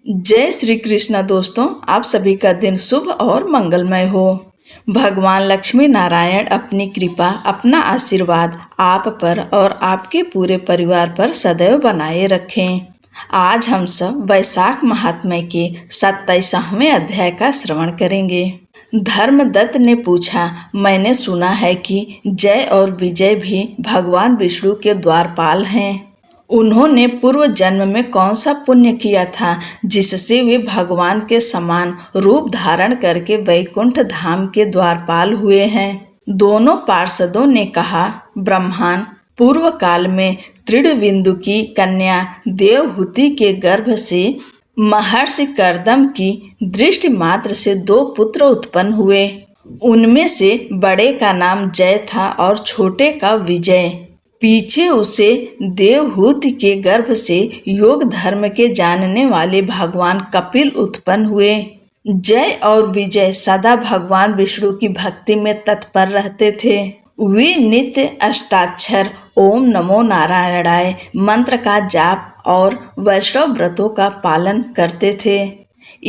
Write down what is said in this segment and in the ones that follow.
जय श्री कृष्ण दोस्तों, आप सभी का दिन शुभ और मंगलमय हो। भगवान लक्ष्मी नारायण अपनी कृपा, अपना आशीर्वाद आप पर और आपके पूरे परिवार पर सदैव बनाए रखें। आज हम सब वैशाख महात्म्य के 27वें अध्याय का श्रवण करेंगे। धर्मदत्त ने पूछा, मैंने सुना है कि जय और विजय भी भगवान विष्णु के द्वारपाल हैं। उन्होंने पूर्व जन्म में कौन सा पुण्य किया था जिससे वे भगवान के समान रूप धारण करके वैकुंठ धाम के द्वारपाल हुए हैं। दोनों पार्षदों ने कहा, ब्रह्मांड पूर्व काल में त्रिड़विंदु की कन्या देवहूति के गर्भ से महर्षि कर्दम की दृष्टि मात्र से 2 पुत्र उत्पन्न हुए। उनमें से बड़े का नाम जय था और छोटे का विजय। पीछे उसे देवहूति के गर्भ से योग धर्म के जानने वाले भगवान कपिल उत्पन्न हुए। जय और विजय सदा भगवान विष्णु की भक्ति में तत्पर रहते थे। वे नित्य अष्टाक्षर ओम नमो नारायणाय मंत्र का जाप और वैष्णव व्रतों का पालन करते थे।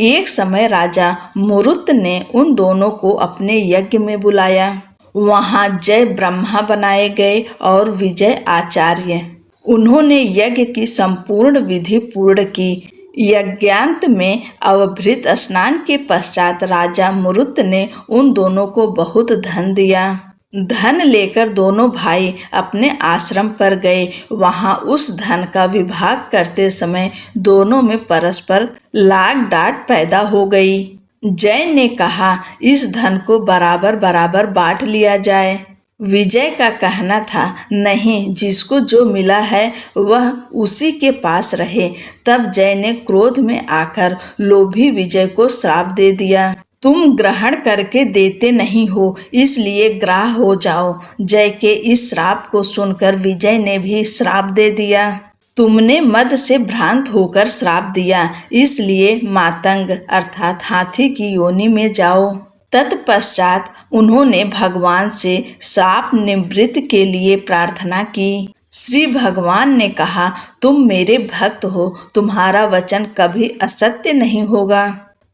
एक समय राजा मुरुत ने उन दोनों को अपने यज्ञ में बुलाया। वहां जय ब्रह्मा बनाए गए और विजय आचार्य। उन्होंने यज्ञ की संपूर्ण विधि पूर्ण की। यज्ञांत में अवभृत स्नान के पश्चात राजा मुरुत ने उन दोनों को बहुत धन दिया। धन लेकर दोनों भाई अपने आश्रम पर गए। वहां उस धन का विभाग करते समय दोनों में परस्पर लाग डांट पैदा हो गई। जय ने कहा, इस धन को बराबर बराबर बांट लिया जाए। विजय का कहना था, नहीं, जिसको जो मिला है वह उसी के पास रहे। तब जय ने क्रोध में आकर लोभी विजय को श्राप दे दिया, तुम ग्रहण करके देते नहीं हो, इसलिए ग्राह हो जाओ। जय के इस श्राप को सुनकर विजय ने भी श्राप दे दिया, तुमने मद से भ्रांत होकर श्राप दिया, इसलिए मातंग अर्थात हाथी की योनि में जाओ। तत्पश्चात उन्होंने भगवान से श्राप निवृत्ति के लिए प्रार्थना की। श्री भगवान ने कहा, तुम मेरे भक्त हो, तुम्हारा वचन कभी असत्य नहीं होगा।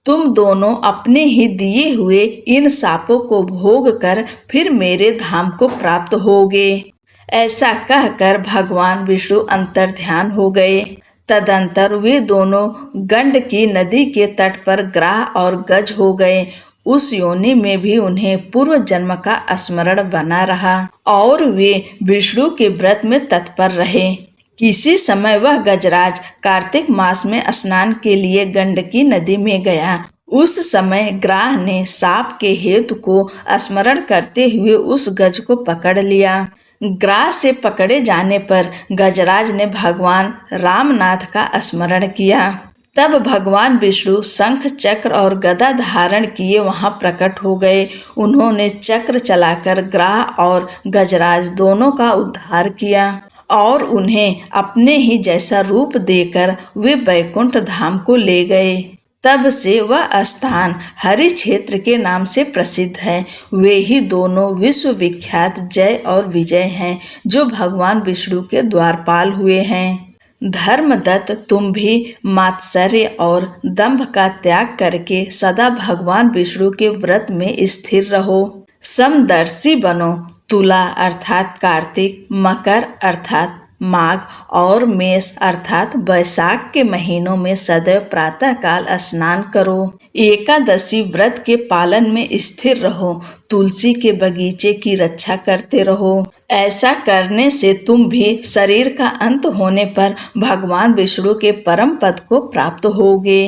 तुम दोनों अपने ही दिए हुए इन शापों को भोग कर फिर मेरे धाम को प्राप्त होगे। ऐसा कहकर भगवान विष्णु अंतर्ध्यान हो गए। तदंतर वे दोनों गंडकी नदी के तट पर ग्राह और गज हो गए। उस योनि में भी उन्हें पूर्व जन्म का स्मरण बना रहा और वे विष्णु के व्रत में तत्पर रहे। किसी समय वह गजराज कार्तिक मास में स्नान के लिए गंडकी नदी में गया। उस समय ग्राह ने साप के हेतु को स्मरण करते हुए उस गज को पकड़ लिया। ग्राह से पकड़े जाने पर गजराज ने भगवान रामनाथ का स्मरण किया। तब भगवान विष्णु शंख चक्र और गदा धारण किए वहां प्रकट हो गए। उन्होंने चक्र चलाकर ग्राह और गजराज दोनों का उद्धार किया और उन्हें अपने ही जैसा रूप देकर वे वैकुंठ धाम को ले गए। तब से वह स्थान हरि क्षेत्र के नाम से प्रसिद्ध है। वे ही दोनों विश्वविख्यात जय और विजय हैं, जो भगवान विष्णु के द्वारपाल हुए हैं। धर्मदत्त, तुम भी मात्सर्य और दंभ का त्याग करके सदा भगवान विष्णु के व्रत में स्थिर रहो। समदर्शी बनो। तुला अर्थात कार्तिक, मकर अर्थात माघ और मेष अर्थात वैशाख के महीनों में सदैव प्रातः काल स्नान करो। एकादशी व्रत के पालन में स्थिर रहो। तुलसी के बगीचे की रक्षा करते रहो। ऐसा करने से तुम भी शरीर का अंत होने पर भगवान विष्णु के परम पद को प्राप्त होगे।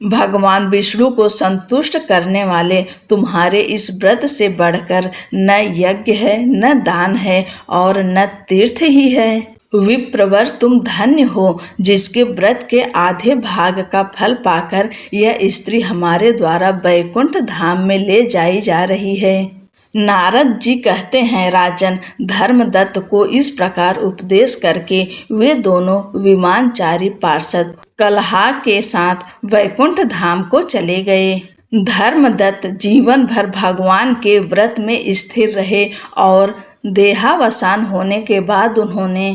भगवान विष्णु को संतुष्ट करने वाले तुम्हारे इस व्रत से बढ़कर न यज्ञ है, न दान है और न तीर्थ ही है। विप्रवर, तुम धन्य हो, जिसके व्रत के आधे भाग का फल पाकर यह स्त्री हमारे द्वारा वैकुंठ धाम में ले जाई जा रही है। नारद जी कहते हैं, राजन, धर्मदत्त को इस प्रकार उपदेश करके वे दोनों विमानचारी पार्षद कलहा के साथ वैकुंठ धाम को चले गए। धर्मदत्त जीवन भर भगवान के व्रत में स्थिर रहे और देहावसान होने के बाद उन्होंने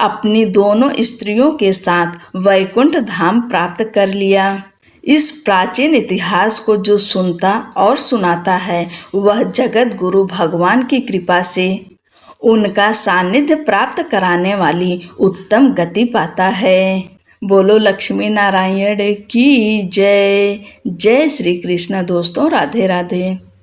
अपनी दोनों स्त्रियों के साथ वैकुंठ धाम प्राप्त कर लिया। इस प्राचीन इतिहास को जो सुनता और सुनाता है वह जगत गुरु भगवान की कृपा से उनका सानिध्य प्राप्त कराने वाली उत्तम गति पाता है। बोलो लक्ष्मी नारायण की जय। जय श्री कृष्ण। दोस्तों राधे राधे।